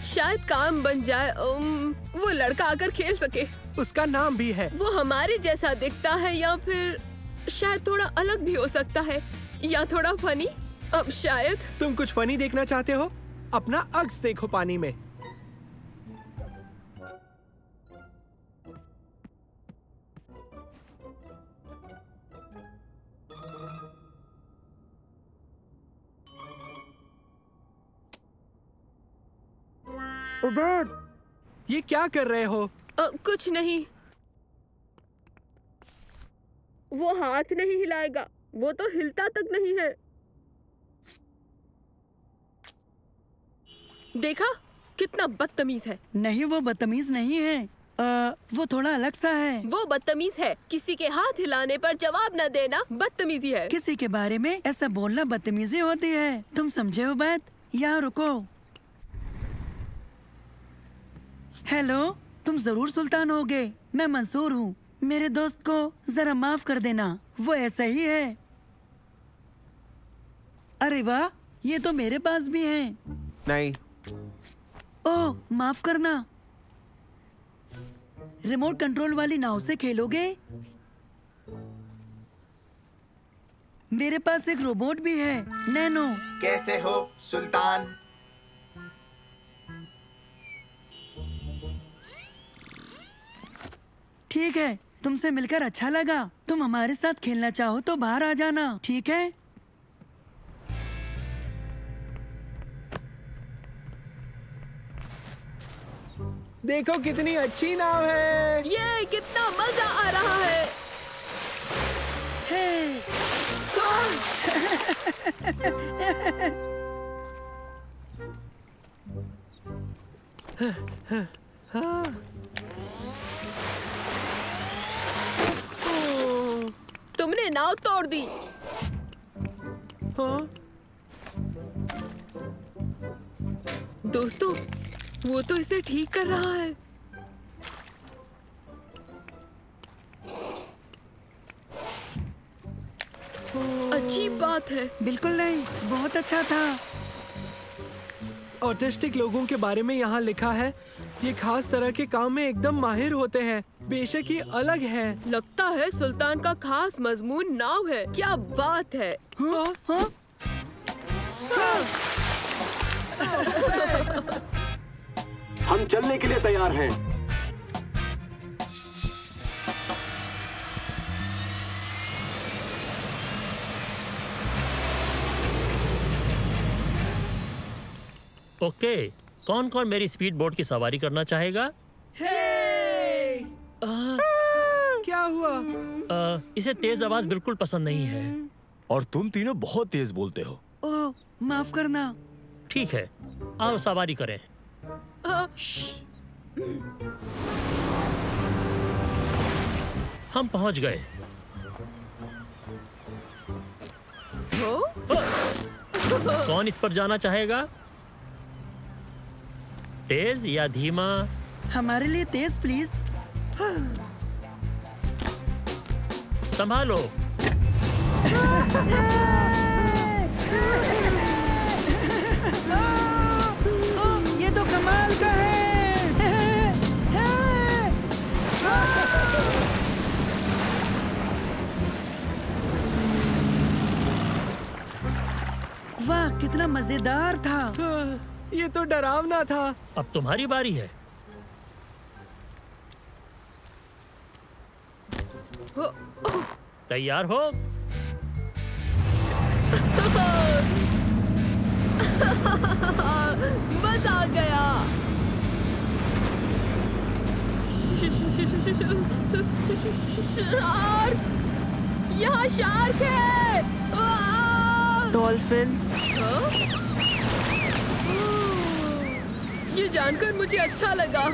शायद काम बन जाए। वो लड़का आकर खेल सके। उसका नाम भी है। वो हमारे जैसा दिखता है या फिर शायद थोड़ा अलग भी हो सकता है या थोड़ा फनी। अब शायद तुम कुछ फनी देखना चाहते हो? अपना अक्स देखो पानी में। ये क्या कर रहे हो? कुछ नहीं। वो हाथ नहीं हिलाएगा। वो तो हिलता तक नहीं है। देखा कितना बदतमीज है। नहीं, वो बदतमीज नहीं है। वो थोड़ा अलग सा है। वो बदतमीज है। किसी के हाथ हिलाने पर जवाब न देना बदतमीजी है। किसी के बारे में ऐसा बोलना बदतमीजी होती है। तुम समझे हो बात? यहाँ रुको। हेलो, तुम जरूर सुल्तान होगे। मैं मंसूर हूँ। मेरे दोस्त को जरा माफ कर देना, वो ऐसा ही है। अरे वाह, ये तो मेरे पास भी है। नहीं। ओह, माफ करना। रिमोट कंट्रोल वाली नाव से खेलोगे? मेरे पास एक रोबोट भी है, नैनो। कैसे हो सुल्तान? ठीक है, तुमसे मिलकर अच्छा लगा। तुम हमारे साथ खेलना चाहो तो बाहर आ जाना, ठीक है? देखो कितनी अच्छी नाव है। ये कितना मजा आ रहा है। हे। तुमने नाव तोड़ दी। हाँ? दोस्तों, वो तो इसे ठीक कर रहा है। अजीब बात है। बिल्कुल नहीं, बहुत अच्छा था। ऑटिस्टिक लोगों के बारे में यहाँ लिखा है, ये खास तरह के काम में एकदम माहिर होते हैं। बेशक ये अलग है। लगता है सुल्तान का खास मजमून नाव है। क्या बात है। हाँ? हाँ? हम चलने के लिए तैयार हैं। ओके, कौन कौन मेरी स्पीड बोट की सवारी करना चाहेगा? क्या हुआ? इसे तेज आवाज बिल्कुल पसंद नहीं है। और तुम तीनों बहुत तेज बोलते हो। ओह, माफ करना। ठीक है, आओ सवारी करें। हम पहुंच गए। कौन इस पर जाना चाहेगा? तेज या धीमा? हमारे लिए तेज प्लीज। संभालो। ये तो कमाल का है। वाह, कितना मजेदार था। ये तो डरावना था। अब तुम्हारी बारी है। तैयार हो? मजा आ गया। शार्क! यहाँ शार्क है। डॉल्फिन। ये जानकर मुझे अच्छा लगा।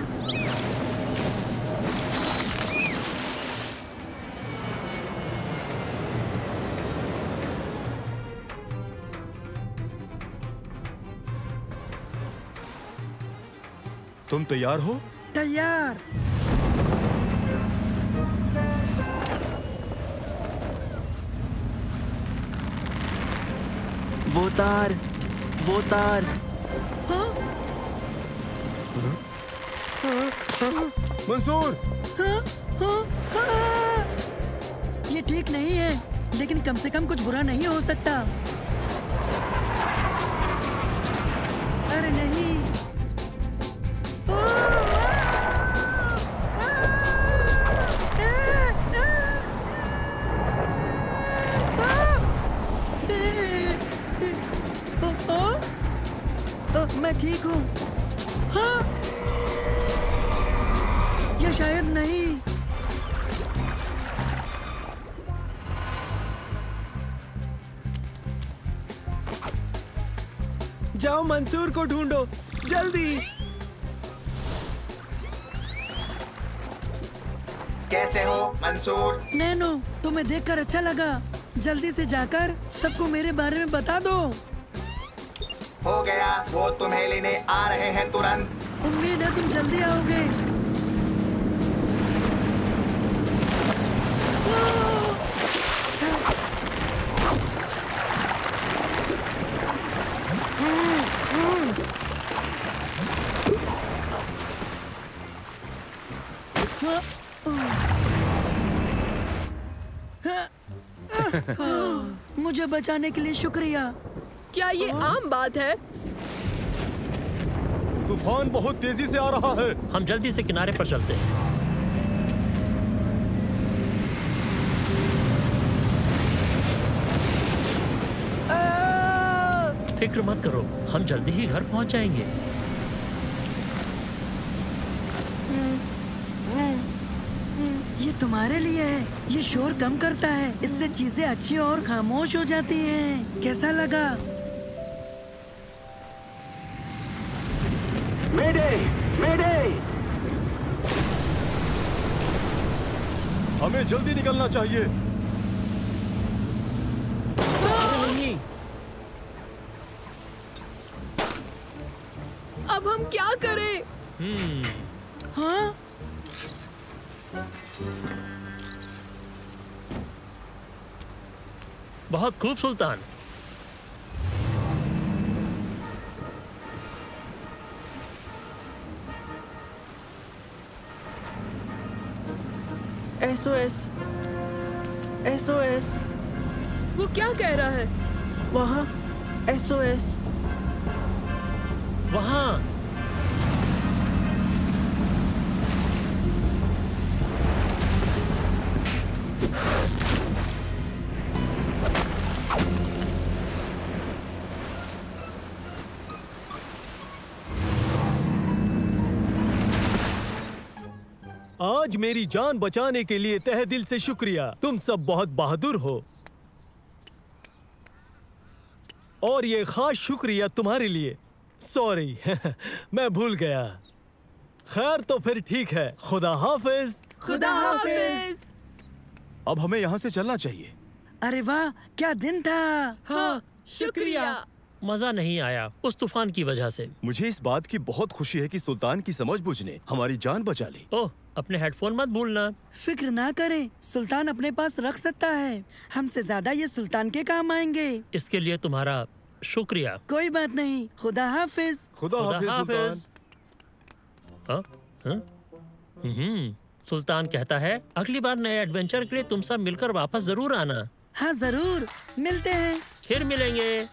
तुम तैयार हो? तैयार। वो तार। मंसूर! ये ठीक नहीं है, लेकिन कम से कम कुछ बुरा नहीं हो सकता। अरे नहीं। मैं ठीक हूँ। हाँ, या शायद नहीं। जाओ मंसूर को ढूंढो, जल्दी। कैसे हो मंसूर? नैनो, तुम्हें देखकर अच्छा लगा। जल्दी से जाकर सबको मेरे बारे में बता दो। हो गया, वो तुम्हें लेने आ रहे हैं तुरंत। उम्मीद है तुम जल्दी आओगे। मुझे बचाने के लिए शुक्रिया। क्या ये आम बात है? तूफान बहुत तेजी से आ रहा है। हम जल्दी से किनारे पर चलते हैं। फिक्र मत करो, हम जल्दी ही घर पहुंच जाएंगे। ये तुम्हारे लिए है। ये शोर कम करता है, इससे चीजें अच्छी और खामोश हो जाती हैं। कैसा लगा? मेडे! मेडे! हमें जल्दी निकलना चाहिए। नहीं। अब हम क्या करें? हाँ? बहुत खूब सुल्तान। SOS! SOS! वो क्या कह रहा है? वहाँ SOS! वहाँ। आज मेरी जान बचाने के लिए तहे दिल से शुक्रिया। तुम सब बहुत बहादुर हो। और ये खास शुक्रिया तुम्हारे लिए। सॉरी मैं भूल गया। खैर तो फिर ठीक है। खुदा हाफिज। खुदा हाफिज। अब हमें यहाँ से चलना चाहिए। अरे वाह, क्या दिन था। हाँ, शुक्रिया। मजा नहीं आया उस तूफान की वजह से। मुझे इस बात की बहुत खुशी है कि सुल्तान की समझबूझ ने हमारी जान बचा ली। ओह, अपने हेडफोन मत भूलना। फिक्र ना करें, सुल्तान अपने पास रख सकता है। हमसे ज्यादा ये सुल्तान के काम आएंगे। इसके लिए तुम्हारा शुक्रिया। कोई बात नहीं। खुदा हाफिज। खुदा हाफिज। सुल्तान कहता है अगली बार नए एडवेंचर के लिए तुम सब मिलकर वापस जरूर आना। हाँ जरूर, मिलते हैं। फिर मिलेंगे।